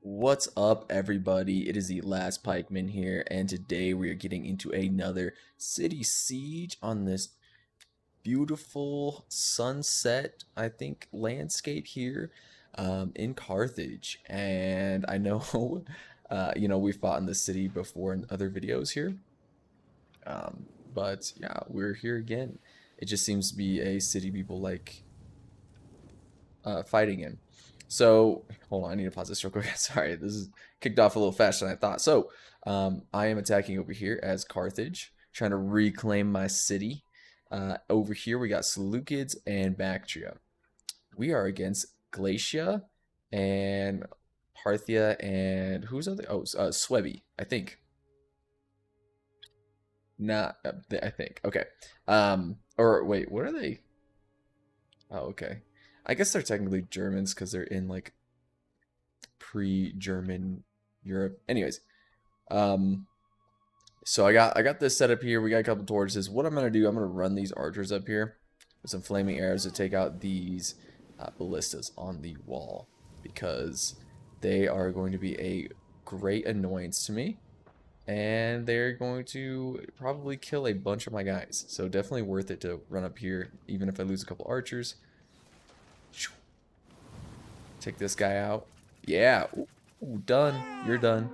What's up, everybody? It is the Last Pikeman here, and today we are getting into another city siege on this beautiful sunset, I think, landscape here in Carthage. And I know, we fought in the city before in other videos here, but yeah, we're here again. It just seems to be a city people like fighting in. So hold on, I need to pause this real quick. Sorry, this is kicked off a little faster than I thought. So I am attacking over here as Carthage, trying to reclaim my city. Over here we got Seleucids and Bactria. We are against Glacia and Parthia and who's other? Oh, Swebi, I think. Not, I think. Okay. Or wait, what are they? Oh, okay. I guess they're technically Germans because they're in like pre-German Europe. Anyways, um, so I got this set up here. We got a couple torches. What I'm gonna do, I'm gonna run these archers up here with some flaming arrows to take out these ballistas on the wall because they are going to be a great annoyance to me, and they're going to probably kill a bunch of my guys. So definitely worth it to run up here, even if I lose a couple archers. Take this guy out. Yeah. Ooh, done. You're done.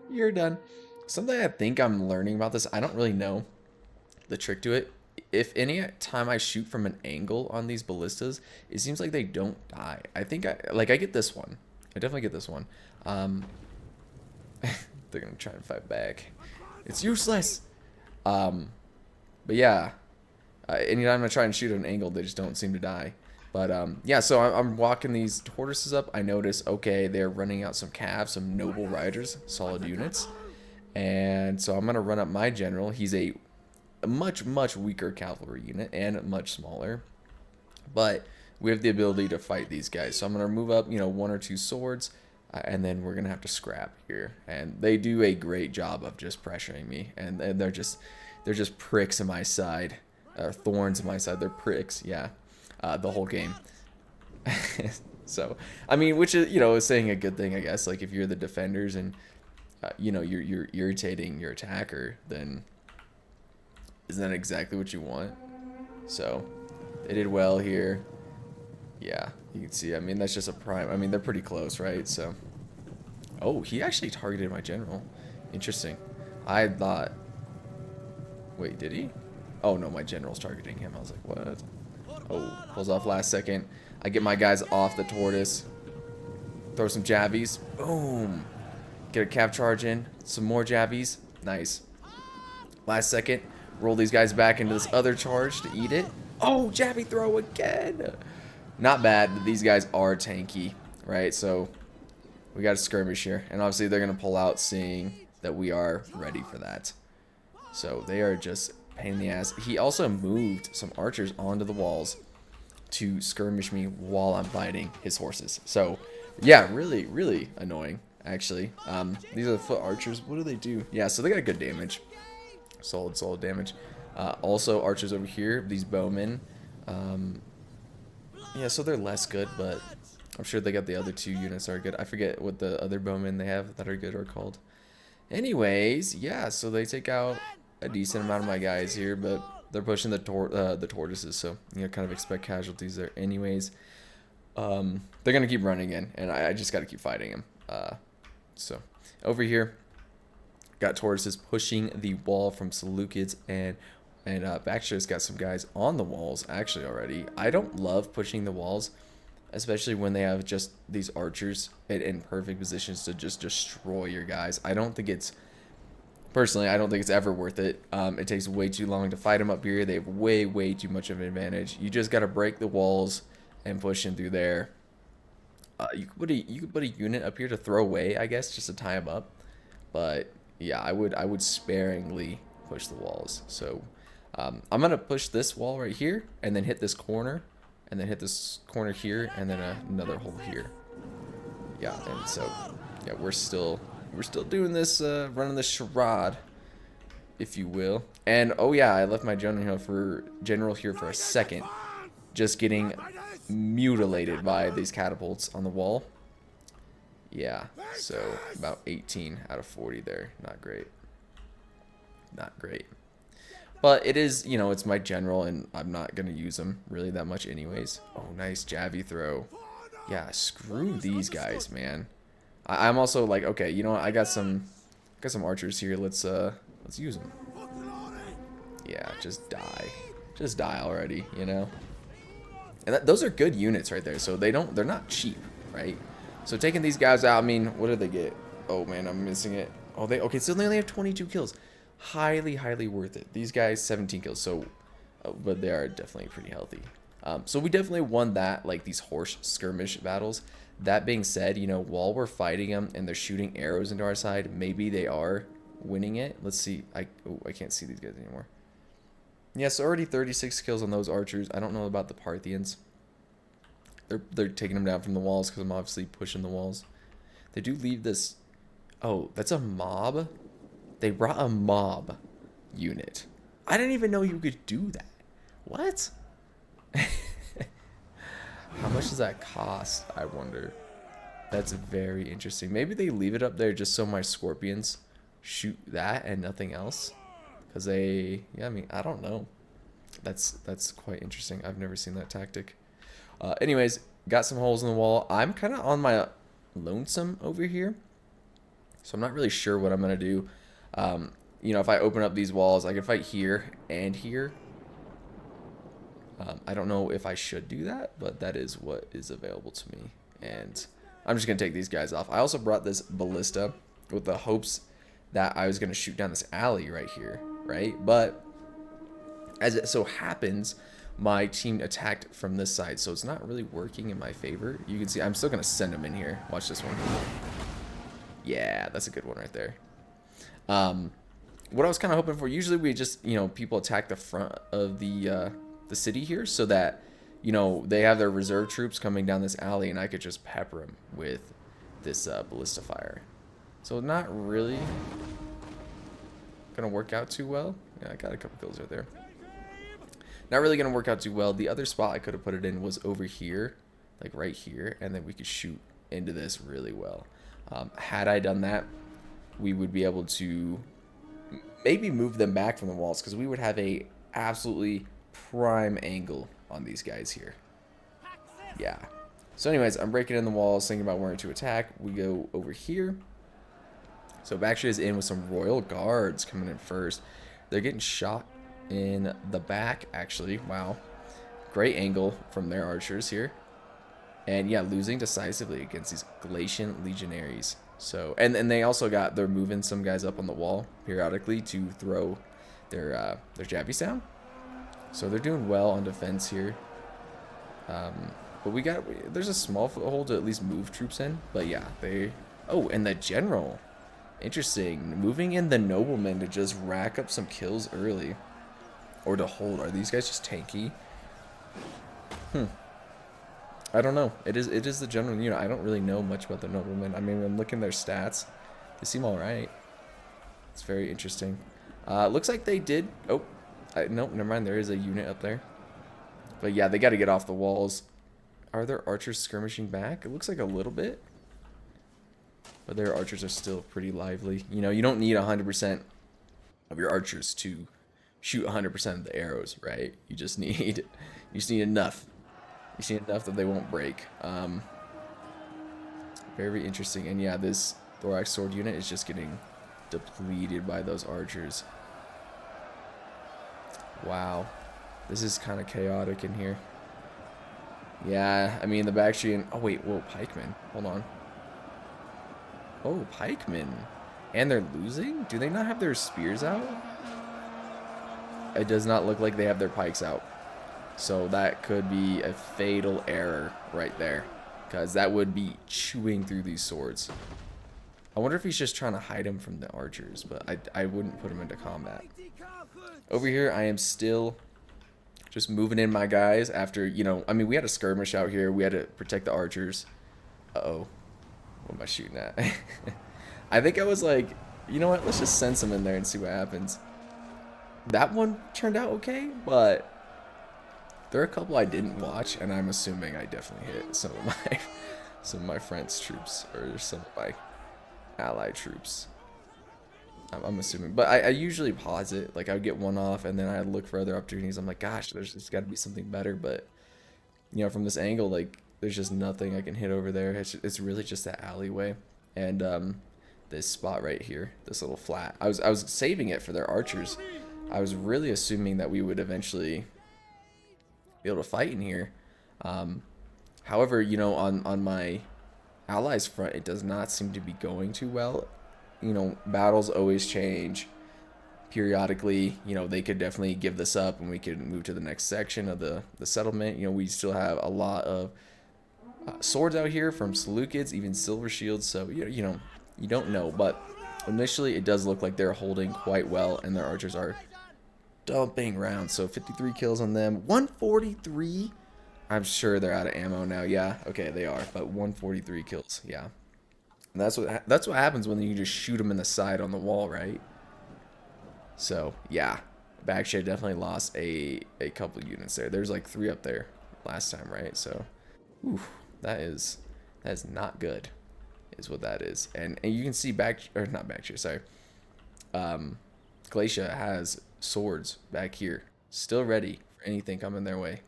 You're done. Something I think I'm learning about this, I don't really know the trick to it. If any time I shoot from an angle on these ballistas, it seems like they don't die. I think I get this one. I definitely get this one. Um, they're gonna try and fight back. It's useless. Um, but yeah, anytime I try and shoot at an angle, they just don't seem to die. But yeah, so I'm walking these tortoises up. I notice, okay, they're running out some calves, some noble riders, solid units. And so I'm going to run up my general. He's a much, much weaker cavalry unit and much smaller. But we have the ability to fight these guys. So I'm going to move up, one or two swords. And then we're going to have to scrap here. And they do a great job of just pressuring me. And they're just pricks in my side. Thorns in my side. They're pricks, yeah. The whole game. So, I mean, which is saying a good thing, I guess. Like if you're the defenders and you're irritating your attacker, then isn't that exactly what you want? So they did well here. Yeah, you can see. I mean, that's just a prime. I mean, they're pretty close, right? So, oh, he actually targeted my general. Interesting. I thought. Wait, did he? Oh no, my general's targeting him. I was like, what? Oh, pulls off last second. I get my guys off the tortoise. Throw some jabbies. Boom. Get a cap charge in. Some more jabbies. Nice. Last second. Roll these guys back into this other charge to eat it. Oh, jabby throw again. Not bad. These guys are tanky, right? So we got a skirmish here. And obviously they're going to pull out seeing that we are ready for that. So they are just pain in the ass. He also moved some archers onto the walls to skirmish me while I'm fighting his horses. So yeah, really, really annoying, actually. These are the foot archers. What do they do? Yeah, so they got good damage. Solid damage. Also, archers over here, these bowmen. Yeah, so they're less good, but I'm sure they got the other two units that are good. I forget what the other bowmen they have that are good are called. Anyways, yeah, so they take out a decent amount of my guys here, but they're pushing the tortoises, so kind of expect casualties there. Anyways, they're gonna keep running in, and I just got to keep fighting them. So over here, got tortoises pushing the wall from Seleucids, and Baxter's got some guys on the walls actually already. I don't love pushing the walls, especially when they have just these archers in perfect positions to just destroy your guys. I don't think it's ever worth it. It takes way too long to fight them up here. They have way too much of an advantage. You just got to break the walls and push in through there. You could put a unit up here to throw away, I guess, just to tie them up. But yeah, I would sparingly push the walls. So I'm gonna push this wall right here, and then hit this corner, and then hit this corner here, and then another hole here. Yeah, and so yeah, we're still doing this, running this charade, if you will. And oh yeah, I left my general here for a second, just getting mutilated by these catapults on the wall. Yeah, so about 18 out of 40 there. Not great. Not great. But it is, you know, it's my general, and I'm not going to use them really that much anyways. Oh, nice Javi throw. Yeah, screw these guys, man. I'm also like, okay, you know what? I got some archers here. Let's use them. Yeah, just die. Just die already, you know? And those are good units right there. So they're not cheap, right? So taking these guys out, I mean, what did they get? Oh man, I'm missing it. Oh, okay, so they only have 22 kills. Highly worth it. These guys 17 kills. So but they are definitely pretty healthy. So we definitely won that, like these horse skirmish battles. That being said, you know, while we're fighting them and they're shooting arrows into our side, maybe they are winning it. Let's see. I can't see these guys anymore. Yeah, so already 36 kills on those archers. I don't know about the Parthians. They're taking them down from the walls because I'm obviously pushing the walls. They do leave this. Oh, that's a mob? They brought a mob unit. I didn't even know you could do that. What? How much does that cost, I wonder? That's very interesting. Maybe they leave it up there just so my scorpions shoot that and nothing else. Because they, yeah, I mean, I don't know. That's quite interesting. I've never seen that tactic. Anyways, got some holes in the wall. I'm kind of on my lonesome over here. So I'm not really sure what I'm going to do. You know, if I open up these walls, I can fight here and here. I don't know if I should do that, but that is what is available to me. And I'm just going to take these guys off. I also brought this ballista with the hopes that I was going to shoot down this alley right here, right? But as it so happens, my team attacked from this side, so it's not really working in my favor. You can see I'm still going to send them in here. Watch this one. Yeah, that's a good one right there. What I was kind of hoping for, usually we just, you know, people attack the front of the city here so that, you know, they have their reserve troops coming down this alley and I could just pepper them with this ballista fire. So not really gonna work out too well. Yeah, I got a couple kills right there. Not really gonna work out too well. The other spot I could have put it in was over here, like right here, and then we could shoot into this really well. Had I done that, we would be able to maybe move them back from the walls because we would have a absolutely prime angle on these guys here. Yeah. So anyways, I'm breaking in the walls, thinking about where to attack. We go over here. So Bactria is in with some Royal Guards coming in first. They're getting shot in the back, actually. Wow. Great angle from their archers here. And yeah, losing decisively against these Galatian legionaries. So, and they also they're moving some guys up on the wall periodically to throw their jabbies down. So they're doing well on defense here. But there's a small foothold to at least move troops in. But yeah, oh, and the general. Interesting. Moving in the noblemen to just rack up some kills early. Or to hold. Are these guys just tanky? I don't know. It is the general unit. I don't really know much about the noblemen. I mean, I'm looking at their stats. They seem alright. It's very interesting. Looks like they did... Oh. Nope, never mind. There is a unit up there. But yeah, they got to get off the walls. Are their archers skirmishing back? It looks like a little bit. But their archers are still pretty lively. You know, you don't need 100% of your archers to shoot 100% of the arrows, right? You just need enough. You see enough that they won't break. Very interesting. And yeah, this thorax sword unit is just getting depleted by those archers. Wow. This is kind of chaotic in here. Yeah, I mean, the Bactrian... Oh, wait. Whoa, pikemen. Hold on. Oh, pikemen. And they're losing? Do they not have their spears out? It does not look like they have their pikes out. So that could be a fatal error right there. Because that would be chewing through these swords. I wonder if he's just trying to hide him from the archers. But I wouldn't put him into combat. Over here, I am still just moving in my guys after, you know, I mean, we had a skirmish out here. We had to protect the archers. Uh-oh. What am I shooting at? I think I was like, you know what? Let's just send some in there and see what happens. That one turned out okay, but there are a couple I didn't watch, and I'm assuming I definitely hit some some of my friends' troops or some of my allied troops. I'm assuming, but I usually pause it. Like I would get one off, and then I look for other opportunities. I'm like, gosh, there's got to be something better. But you know, from this angle, like there's just nothing I can hit over there. It's really just that alleyway and this spot right here, this little flat. I was saving it for their archers. I was really assuming that we would eventually be able to fight in here. However, you know, on my allies front, it does not seem to be going too well. You know, battles always change periodically. You know, they could definitely give this up and we could move to the next section of the settlement. You know, we still have a lot of swords out here from Seleucids, even silver shields. So, you know, you don't know. But initially, it does look like they're holding quite well and their archers are dumping rounds. So 53 kills on them. 143. I'm sure they're out of ammo now. Yeah, okay, they are. But 143 kills. Yeah. And that's what happens when you just shoot them in the side on the wall, right? So yeah, Bagshay definitely lost a couple units there. There's like 3 up there last time, right? So, oof, that is not good, is what that is. And you can see not Bagshay, sorry. Glacia has swords back here, still ready for anything coming their way.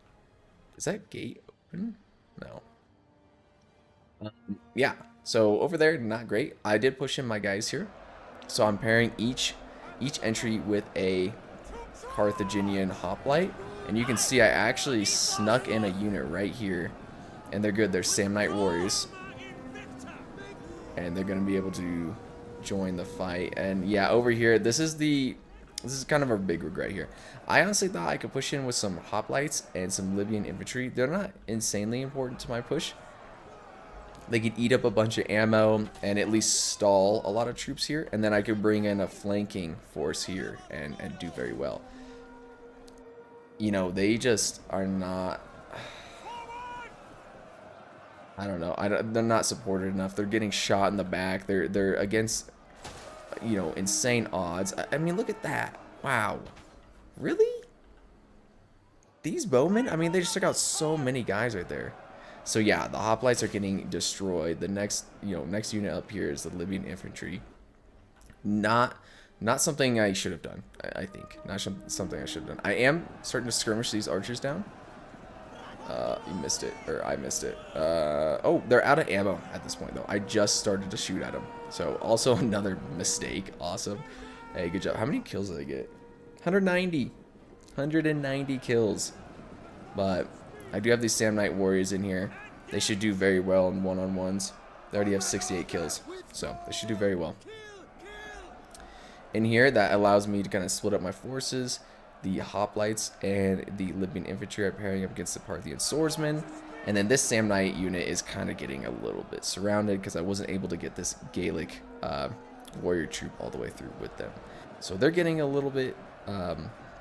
Is that gate open? No. Yeah. So over there, not great. I did push in my guys here. So I'm pairing each entry with a Carthaginian hoplite. And you can see I actually snuck in a unit right here. And they're good. They're Samnite warriors. And they're going to be able to join the fight. And yeah, over here, this is kind of a big regret here. I honestly thought I could push in with some hoplites and some Libyan infantry. They're not insanely important to my push. They could eat up a bunch of ammo and at least stall a lot of troops here. And then I could bring in a flanking force here and do very well. You know, they just are not... I don't know. They're not supported enough. They're getting shot in the back. They're against, you know, insane odds. I mean, look at that. Wow. Really? These bowmen? I mean, they just took out so many guys right there. So yeah, the hoplites are getting destroyed. The next unit up here is the Libyan infantry. Not something I should have done. I think not something I should have done. I am starting to skirmish these archers down. You missed it, or I missed it. Oh, they're out of ammo at this point though. I just started to shoot at them. So also another mistake. Awesome. Hey, good job. How many kills did I get? 190. 190 kills. But I do have these Samnite warriors in here. They should do very well in one-on-ones. They already have 68 kills, so they should do very well. In here, that allows me to kind of split up my forces. The hoplites and the Libyan infantry are pairing up against the Parthian swordsmen. And then this Samnite unit is kind of getting a little bit surrounded because I wasn't able to get this Gallic warrior troop all the way through with them. So they're getting a little bit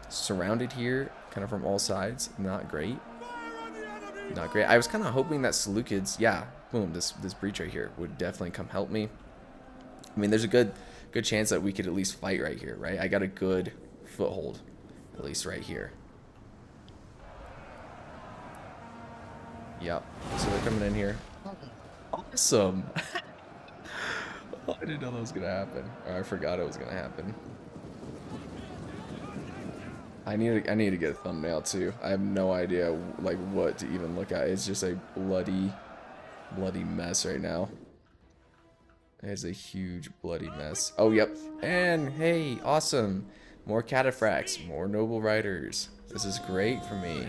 surrounded here, kind of from all sides. Not great. Not great. I was kind of hoping that Seleucids, yeah, boom, this breach right here would definitely come help me. I mean, there's a good chance that we could at least fight right here, right? I got a good foothold, at least right here. Yep. So they're coming in here. Awesome. Oh, I didn't know that was gonna happen. Or I forgot it was gonna happen. I need to get a thumbnail too. I have no idea like what to even look at. It's just a bloody mess right now. It's a huge bloody mess. Oh, yep. And hey, awesome. More cataphracts, more noble riders. This is great for me.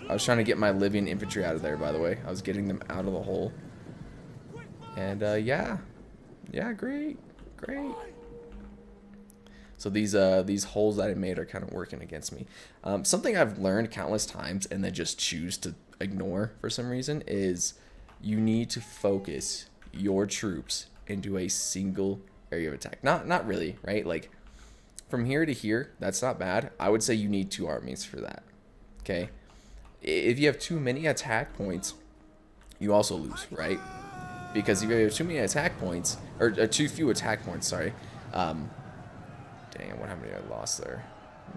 I was trying to get my Libyan infantry out of there, by the way. I was getting them out of the hole. And yeah, great. So these holes that I made are kind of working against me. Something I've learned countless times and then just choose to ignore for some reason is you need to focus your troops into a single area of attack. Not really, right? Like from here to here, that's not bad. I would say you need 2 armies for that. Okay? If you have too many attack points, you also lose, right? Because if you have too many attack points, or too few attack points, sorry. Dang, what happened? I lost there.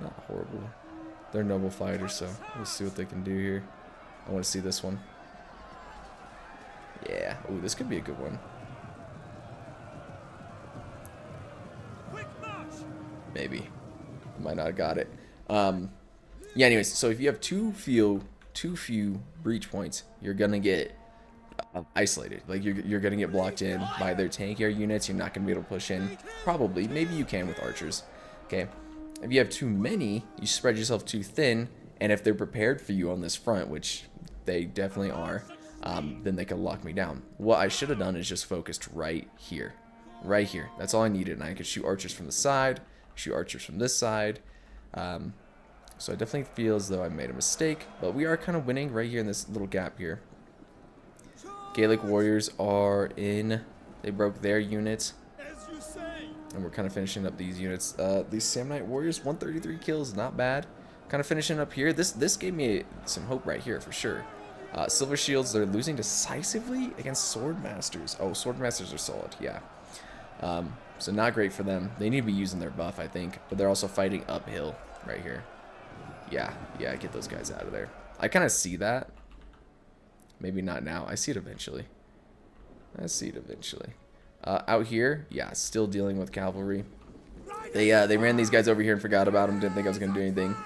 Not horrible. They're noble fighters, so we'll see what they can do here. I want to see this one. Yeah. Oh, this could be a good one. Maybe. Might not have got it. Yeah, anyways, so if you have too few breach points, you're gonna get isolated. Like you're gonna get blocked in by their tankier units. You're not gonna be able to push in. Probably, maybe you can with archers. Okay, if you have too many, you spread yourself too thin, and if they're prepared for you on this front, which they definitely are, then they can lock me down. What I should have done is just focused right here, right here. That's all I needed, and I could shoot archers from the side, shoot archers from this side. So I definitely feel as though I made a mistake, but we are kind of winning right here in this little gap here. Gaelic warriors are in. They broke their units, and we're kind of finishing up these units. These Samnite warriors, 133 kills, not bad. Kind of finishing up here. This gave me some hope right here for sure. Silver Shields, they're losing decisively against Sword Masters. Oh, Sword Masters are solid, yeah. So not great for them. They need to be using their buff, I think, but they're also fighting uphill right here. Yeah, get those guys out of there. I kind of see that. Maybe not now. I see it eventually. Out here, yeah, still dealing with cavalry. They ran these guys over here and forgot about them. Didn't think I was going to do anything.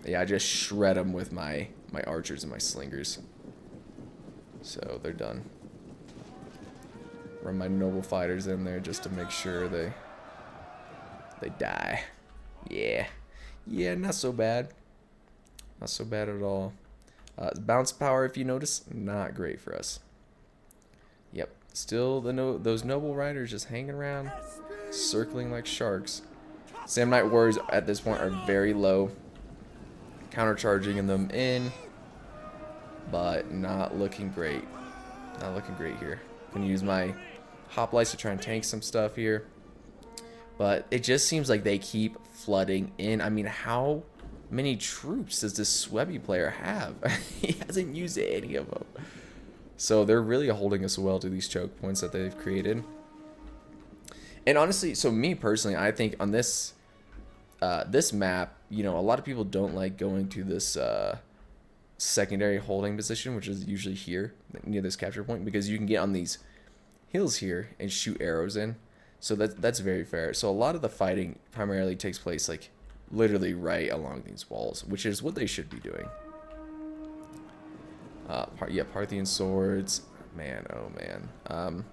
Yeah, I just shred them with my archers and my slingers. So they're done. Run my noble fighters in there just to make sure they die. Yeah, not so bad. Not so bad at all. Bounce power, if you notice, not great for us. Yep, still those noble riders just hanging around, circling like sharks. Samnite warriors at this point are very low, countercharging them in, but not looking great. Not looking great here. I'm gonna use my hoplites to try and tank some stuff here, but it just seems like they keep flooding in. I mean, how many troops does this Swebby player have? He hasn't used any of them. So they're really holding us well to these choke points that they've created. And honestly, so me personally, I think on this this map, you know, a lot of people don't like going to this secondary holding position, which is usually here near this capture point, because you can get on these hills here and shoot arrows in. So that's very fair. So a lot of the fighting primarily takes place like literally right along these walls, which is what they should be doing. Yeah, Parthian swords. Man, oh man.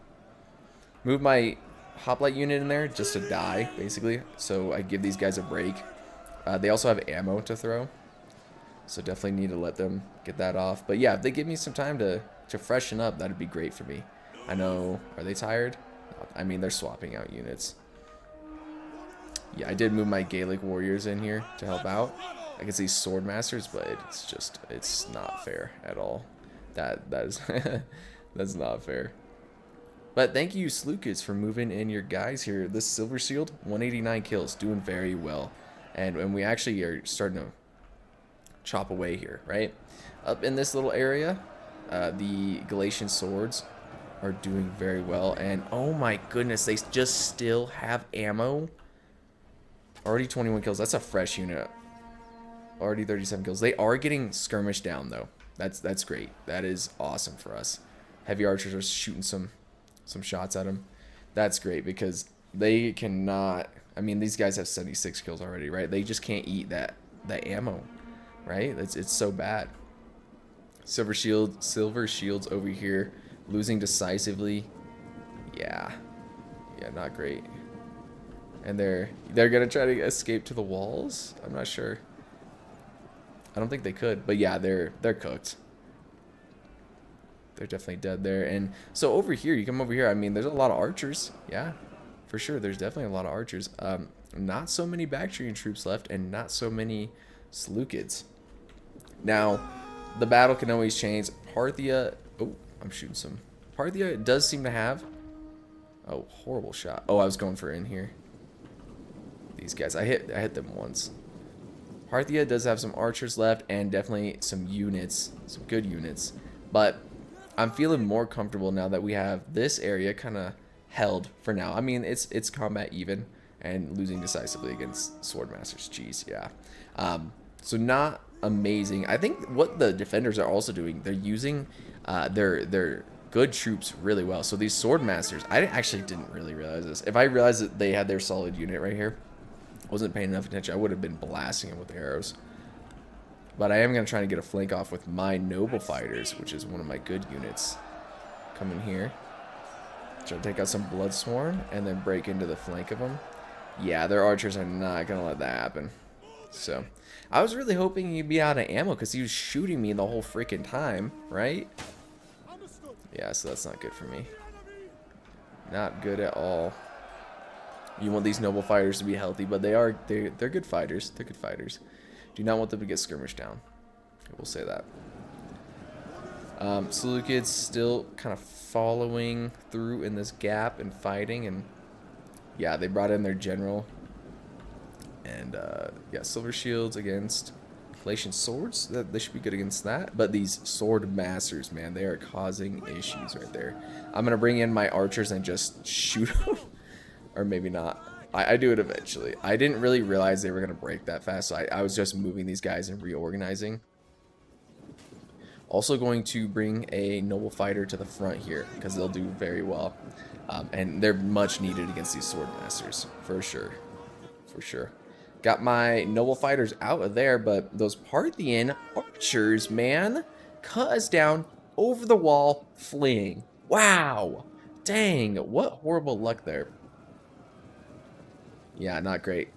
Move my hoplite unit in there just to die, basically. So I give these guys a break. They also have ammo to throw, so definitely need to let them get that off. But yeah, if they give me some time to freshen up, that'd be great for me. I know, are they tired? I mean, they're swapping out units. Yeah, I did move my Gaelic warriors in here to help out against these sword masters, but it's not fair at all. That is that's not fair. But thank you, Slukids, for moving in your guys here. This Silver Shield, 189 kills, doing very well, and we actually are starting to chop away here, right? Up in this little area, the Galatian swords are doing very well, and oh my goodness, they just still have ammo. Already 21 kills. That's a fresh unit. Already 37 kills. They are getting skirmished down though. That's great. That is awesome for us. Heavy archers are shooting some shots at them. That's great because they cannot. I mean, these guys have 76 kills already, right? They just can't eat that ammo, right? It's so bad. Silver shields over here, losing decisively. Yeah, not great. And they're gonna try to escape to the walls. I'm not sure. I don't think they could, but yeah, they're cooked. They're definitely dead there. And so over here, you come over here. I mean, there's a lot of archers. Yeah, for sure. There's definitely a lot of archers. Not so many Bactrian troops left, and not so many Seleucids. Now, the battle can always change. Parthia. Oh, I'm shooting some. Parthia does seem to have. Oh, horrible shot. Oh, I was going for in here. These guys, I hit them once. Parthia does have some archers left and definitely some units, some good units. But I'm feeling more comfortable now that we have this area kind of held for now. I mean, it's combat even and losing decisively against sword masters. Jeez, yeah. So not amazing. I think what the defenders are also doing, they're using their good troops really well. So these sword masters, I actually didn't really realize this. If I realized that they had their solid unit right here, wasn't paying enough attention, I would have been blasting them with arrows. But I am going to try to get a flank off with my noble fighters, which is one of my good units. Come in here. Try to take out some Bloodsworn and then break into the flank of them. Yeah, their archers are not going to let that happen. So, I was really hoping he'd be out of ammo because he was shooting me the whole freaking time, right? Yeah, so that's not good for me. Not good at all. You want these noble fighters to be healthy, but they're good fighters. They're good fighters. Do not want them to get skirmished down. We'll say that. Seleucids still kind of following through in this gap and fighting, and yeah, they brought in their general. And yeah, silver shields against Galatian swords. They should be good against that. But these sword masters, man, they are causing issues right there. I'm gonna bring in my archers and just shoot them, or maybe not. I do it eventually. I didn't really realize they were gonna break that fast, so I was just moving these guys and reorganizing. Also going to bring a noble fighter to the front here because they'll do very well, and they're much needed against these sword masters for sure, for sure. Got my noble fighters out of there, but those Parthian archers, man, cut us down over the wall, fleeing. Wow, dang, what horrible luck there. Yeah, not great.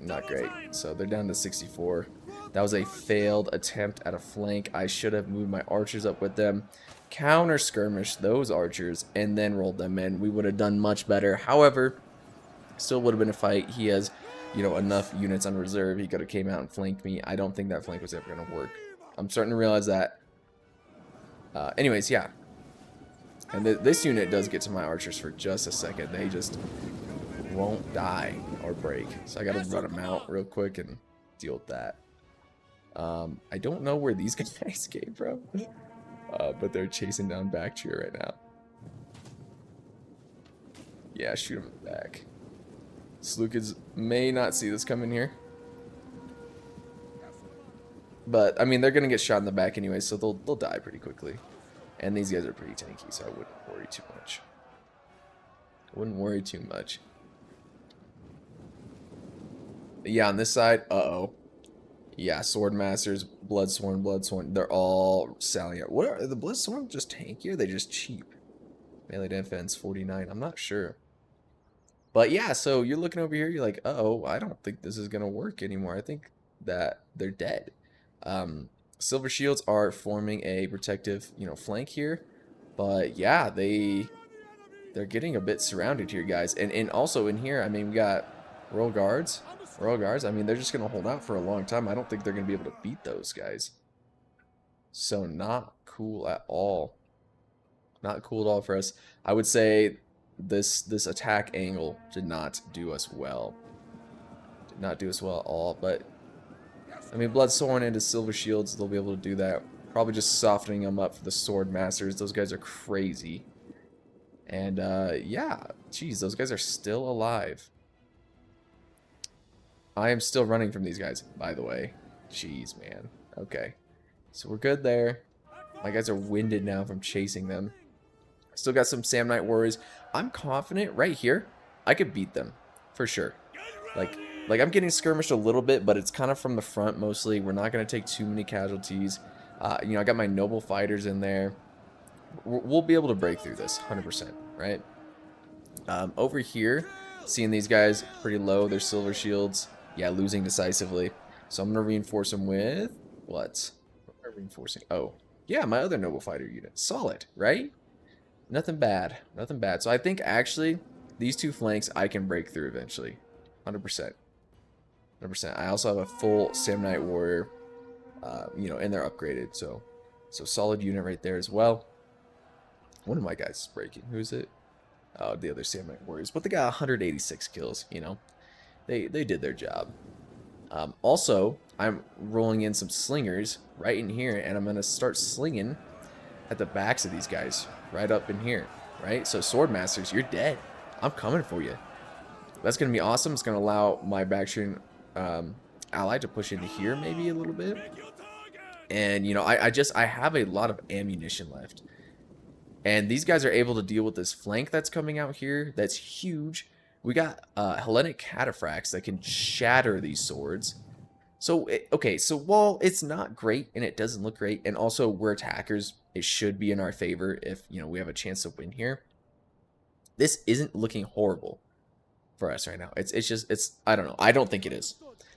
Not great. So they're down to 64. That was a failed attempt at a flank. I should have moved my archers up with them, counter skirmished those archers, and then rolled them in. We would have done much better. However, still would have been a fight. He has, you know, enough units on reserve. He could have came out and flanked me. I don't think that flank was ever going to work. I'm starting to realize that. Anyways, yeah. And this unit does get to my archers for just a second. They just won't die or break. So I got to run them out real quick and deal with that. I don't know where these guys came from, but they're chasing down Bactria right now. Yeah, shoot them in the back. Seleucids may not see this coming here. But, I mean, they're going to get shot in the back anyway, so they'll die pretty quickly. And these guys are pretty tanky, so I wouldn't worry too much. Wouldn't worry too much. Yeah, on this side, uh-oh. Yeah, Sword Masters, Bloodsworn, they're all salient. What are the Bloodsworn just tanky or are they just cheap? Melee defense 49, I'm not sure. But yeah, so you're looking over here, you're like, uh-oh, I don't think this is going to work anymore. I think that they're dead. Silver Shields are forming a protective, you know, flank here. But yeah, they're getting a bit surrounded here, guys. And also in here, I mean, we got Royal Guards. I mean, they're just going to hold out for a long time. I don't think they're going to be able to beat those guys. So not cool at all. Not cool at all for us. I would say this attack angle did not do us well. Did not do us well at all. But, I mean, Bloodsworn into Silver Shields, they'll be able to do that. Probably just softening them up for the Sword Masters. Those guys are crazy. And, yeah. Jeez, those guys are still alive. I am still running from these guys, by the way. Jeez, man. Okay. So we're good there. My guys are winded now from chasing them. Still got some Samnite Warriors. I'm confident right here I could beat them. For sure. Like I'm getting skirmished a little bit, but it's kind of from the front mostly. We're not going to take too many casualties. You know, I got my noble fighters in there. We'll be able to break through this, 100%, right? Over here, seeing these guys pretty low. They're Silver Shields. Yeah, losing decisively. So I'm going to reinforce them with... what? What am I reinforcing? Oh, yeah, my other noble fighter unit. Solid, right? Nothing bad. Nothing bad. So I think, actually, these two flanks I can break through eventually. 100%. 100%. I also have a full Samnite Warrior, you know, and they're upgraded. So solid unit right there as well. One of my guys is breaking. Who is it? Oh, the other Samnite Warriors. But they got 186 kills, you know. They did their job. Also, I'm rolling in some slingers right in here, and I'm going to start slinging at the backs of these guys right up in here, right? So Sword Masters, you're dead. I'm coming for you. That's going to be awesome. It's going to allow my Bactrian ally to push into here maybe a little bit. And, you know, I have a lot of ammunition left. And these guys are able to deal with this flank that's coming out here. That's huge. We got Hellenic Cataphracts that can shatter these swords. So, okay, so while it's not great and it doesn't look great, and also we're attackers, it should be in our favor if, you know, we have a chance to win here. This isn't looking horrible for us right now. It's I don't know. I don't think it is.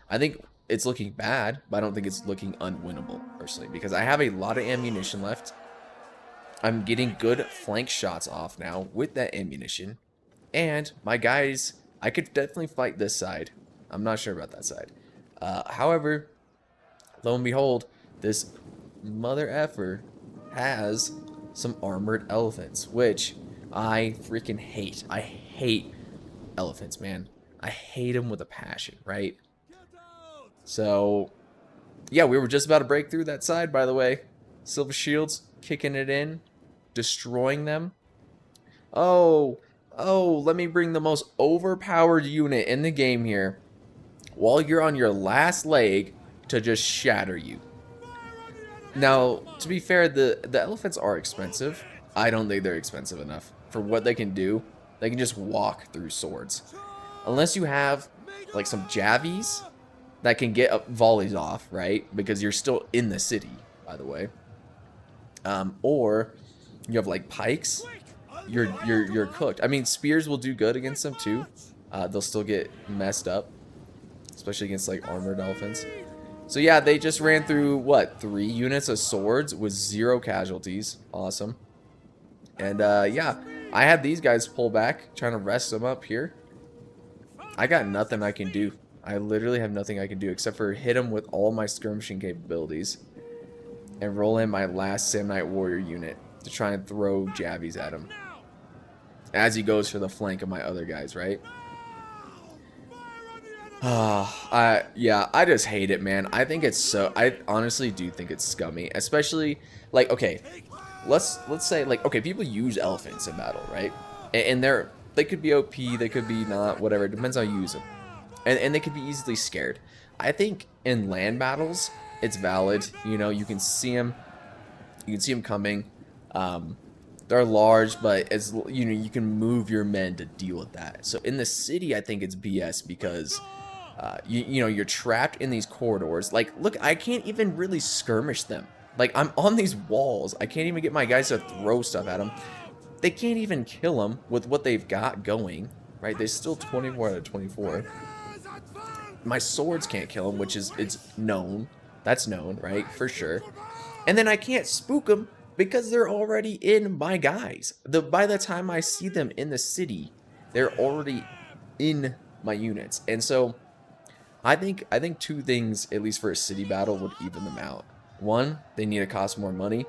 I think it's looking bad, but I don't think it's looking unwinnable, personally, because I have a lot of ammunition left. I'm getting good flank shots off now with that ammunition. And my guys, I could definitely fight this side. I'm not sure about that side. However, lo and behold, this mother effer has some armored elephants, which I freaking hate. I hate elephants, man. I hate them with a passion, right? So, yeah, we were just about to break through that side, by the way. Silver Shields kicking it in, destroying them. Oh, let me bring the most overpowered unit in the game here while you're on your last leg to just shatter you. Now, to be fair, the elephants are expensive. I don't think they're expensive enough for what they can do. They can just walk through swords. Unless you have like some javies that can get volleys off, right? Because you're still in the city, by the way. Or you have like pikes. You're cooked. I mean, spears will do good against them too. They'll still get messed up, especially against like armored elephants. So yeah, they just ran through what, 3 units of swords with 0 casualties. Awesome. And yeah, I had these guys pull back, trying to rest them up here. I got nothing I can do. I literally have nothing I can do except for hit him with all my skirmishing capabilities and roll in my last Samnite Warrior unit to try and throw javies at him as he goes for the flank of my other guys, right? Yeah, I just hate it, man. I think it's so, I honestly do think it's scummy, especially like, okay, let's say like, okay, people use elephants in battle, right? And they could be OP, they could be not, whatever, it depends how you use them. And they could be easily scared. I think in land battles, it's valid. You know, you can see them coming. They're large, but as you know, you can move your men to deal with that. So in the city, I think it's BS because you know, you're trapped in these corridors. Like, look, I can't even really skirmish them. Like, I'm on these walls. I can't even get my guys to throw stuff at them. They can't even kill them with what they've got going, right? They're still 24 out of 24. My swords can't kill them, which is, it's known. That's known, right? For sure. And then I can't spook them because they're already in my guys. By the time I see them in the city, they're already in my units. And so I think 2 things, at least for a city battle, would even them out. 1, they need to cost more money.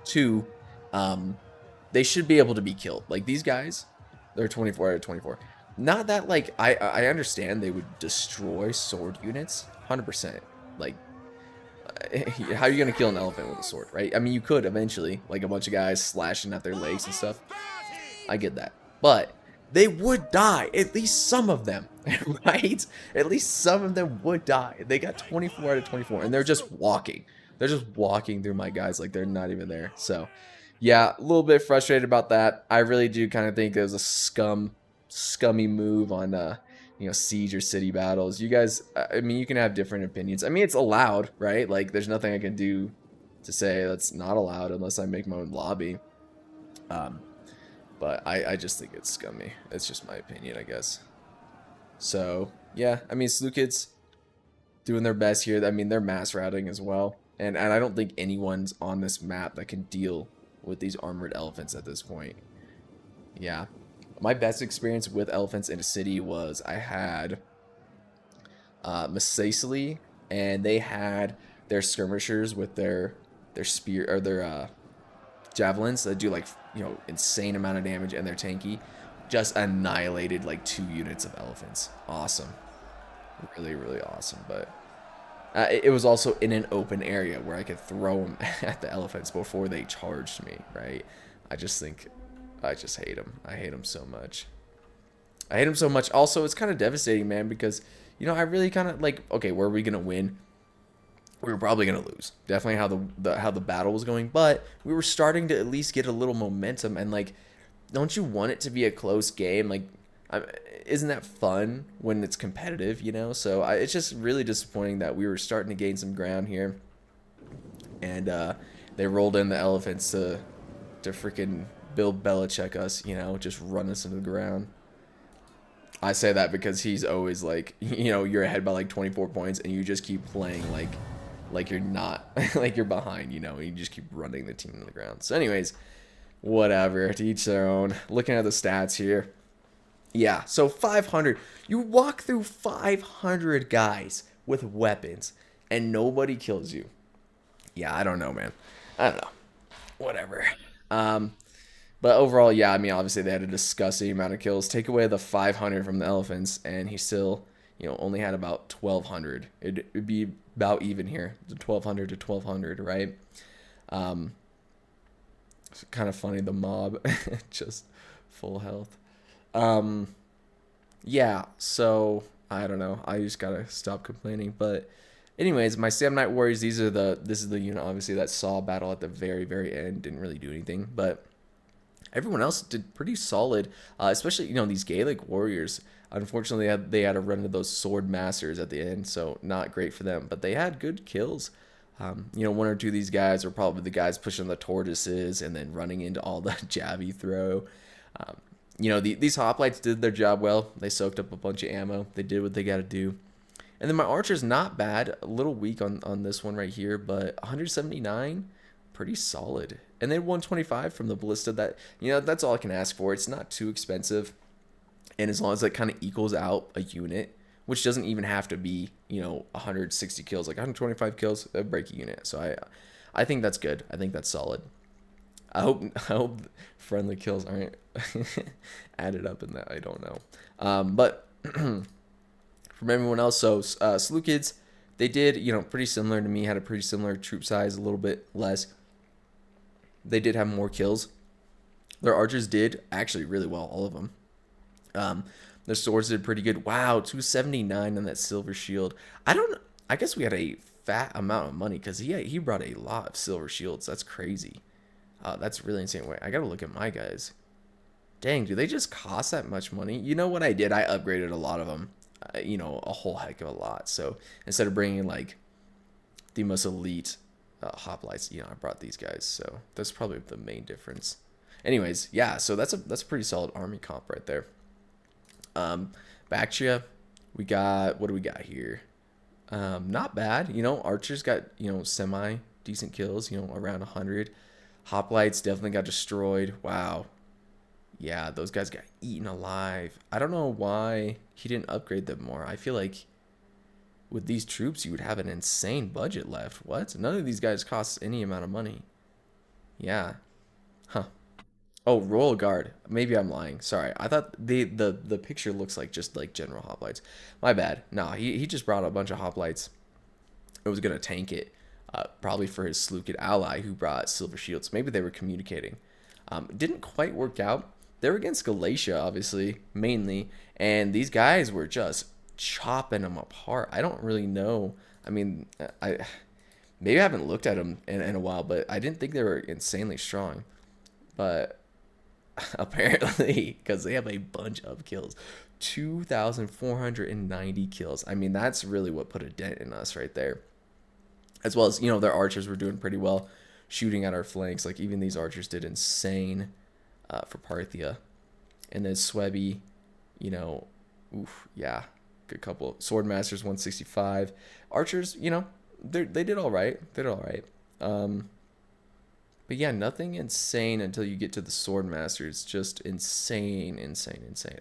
2, they should be able to be killed. Like these guys, they're 24 out of 24. Not that, like, I understand they would destroy sword units, 100%. Like, how are you going to kill an elephant with a sword, right? I mean, you could eventually, like a bunch of guys slashing at their legs and stuff. I get that. But they would die, at least some of them, right? At least some of them would die. They got 24 out of 24, and they're just walking. They're just walking through my guys like they're not even there. So, yeah, a little bit frustrated about that. I really do kind of think it was a scummy move on you know, siege or city battles. You guys, I mean, you can have different opinions. I mean, it's allowed, right? Like, there's nothing I can do to say that's not allowed unless I make my own lobby. But I just think it's scummy. It's just my opinion, I guess. So yeah, I mean, Slewkids doing their best here. I mean, they're mass routing as well, and I don't think anyone's on this map that can deal with these armored elephants at this point. Yeah. My best experience with elephants in a city was I had Masacely, and they had their skirmishers with their spear or their javelins that do like, you know, insane amount of damage, and they're tanky. Just annihilated like 2 units of elephants. Awesome, really, really awesome. But it was also in an open area where I could throw them at the elephants before they charged me. Right? I just hate them. I hate them so much. I hate them so much. Also, it's kind of devastating, man, because, you know, I really kind of like, okay, where are we going to win? we were probably gonna lose. Definitely how how the battle was going, but we were starting to at least get a little momentum. And like, don't you want it to be a close game? Like, I, isn't that fun when it's competitive? You know. So it's just really disappointing that we were starting to gain some ground here, and they rolled in the elephants to freaking Bill Belichick us. You know, just run us into the ground. I say that because he's always like, you're ahead by like 24 points and you just keep playing like you're not, like you're behind, and you just keep running the team to the ground. So anyways, whatever, to each their own. Looking at the stats here. Yeah, so 500. You walk through 500 guys with weapons and nobody kills you. Yeah, I don't know, man. I don't know. Whatever. Um, but overall, yeah, I mean, obviously they had a disgusting amount of kills. Take away the 500 from the elephants, and he still, only had about 1,200. It'd be about even here, the 1,200 to 1,200, right? Um, it's kind of funny, the mob, just full health. Um, yeah, so I don't know. I just gotta stop complaining. But anyways, my Sam Knight Warriors, this is the unit obviously that saw battle at the very, very end, didn't really do anything, but everyone else did pretty solid, especially these Gaelic warriors. Unfortunately, they had to run into those sword masters at the end, so not great for them. But they had good kills. One or two of these guys are probably the guys pushing the tortoises and then running into all the jabby throw. Um, these hoplites did their job well. They soaked up a bunch of ammo. They did what they got to do. And then my archer's not bad. A little weak on this one right here, but 179, pretty solid. And then 125 from the ballista. That's all I can ask for. It's not too expensive, and as long as it kind of equals out a unit, which doesn't even have to be 160 kills, like 125 kills, that break a unit. So I think that's good. I think that's solid. I hope friendly kills aren't added up in that. I don't know. But from everyone else, so Salukid's, they did pretty similar to me. Had a pretty similar troop size, a little bit less. They did have more kills. Their archers did actually really well, all of them. Their swords did pretty good. Wow, 279 on that silver shield. I guess we had a fat amount of money because he brought a lot of silver shields. That's crazy. That's really insane. Wait, I gotta look at my guys. Dang, do they just cost that much money? You know what I did? I upgraded a lot of them. A whole heck of a lot. So instead of bringing like the most elite hoplites, I brought these guys. So that's probably the main difference. Anyways, yeah. So that's a pretty solid army comp right there. Bactria, we got, what do we got here? Not bad. Archers got semi decent kills. Around 100. Hoplites definitely got destroyed. Wow. Yeah, those guys got eaten alive. I don't know why he didn't upgrade them more. I feel like with these troops, you would have an insane budget left. What? None of these guys cost any amount of money. Yeah. Huh. Oh, Royal Guard. Maybe I'm lying. Sorry. I thought the picture looks like just like general hoplites. My bad. No, he just brought a bunch of hoplites. It was going to tank it. Probably for his Seleucid ally who brought silver shields. Maybe they were communicating. It didn't quite work out. They were against Galatia, obviously, mainly, and these guys were just chopping them apart. I don't really know. I mean, maybe I haven't looked at them in a while, but I didn't think they were insanely strong. But apparently, because they have a bunch of kills, 2,490 kills. I mean, that's really what put a dent in us right there. As well as, their archers were doing pretty well, shooting at our flanks. Like, even these archers did insane for Parthia. And then Swebby, oof, yeah, good couple. Swordmasters, 165. Archers, they did all right. They did all right. But yeah, nothing insane until you get to the Swordmasters. Just insane.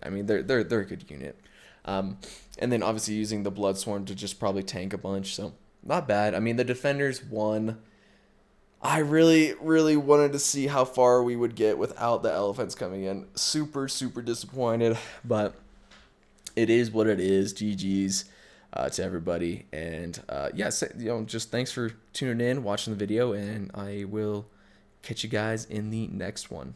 I mean, they're a good unit. And then obviously using the Bloodsworn to just probably tank a bunch. So not bad. I mean, the defenders won. I really, really wanted to see how far we would get without the elephants coming in. Super, super disappointed, but it is what it is. GG's to everybody. And yeah, just thanks for tuning in, watching the video, and I will catch you guys in the next one.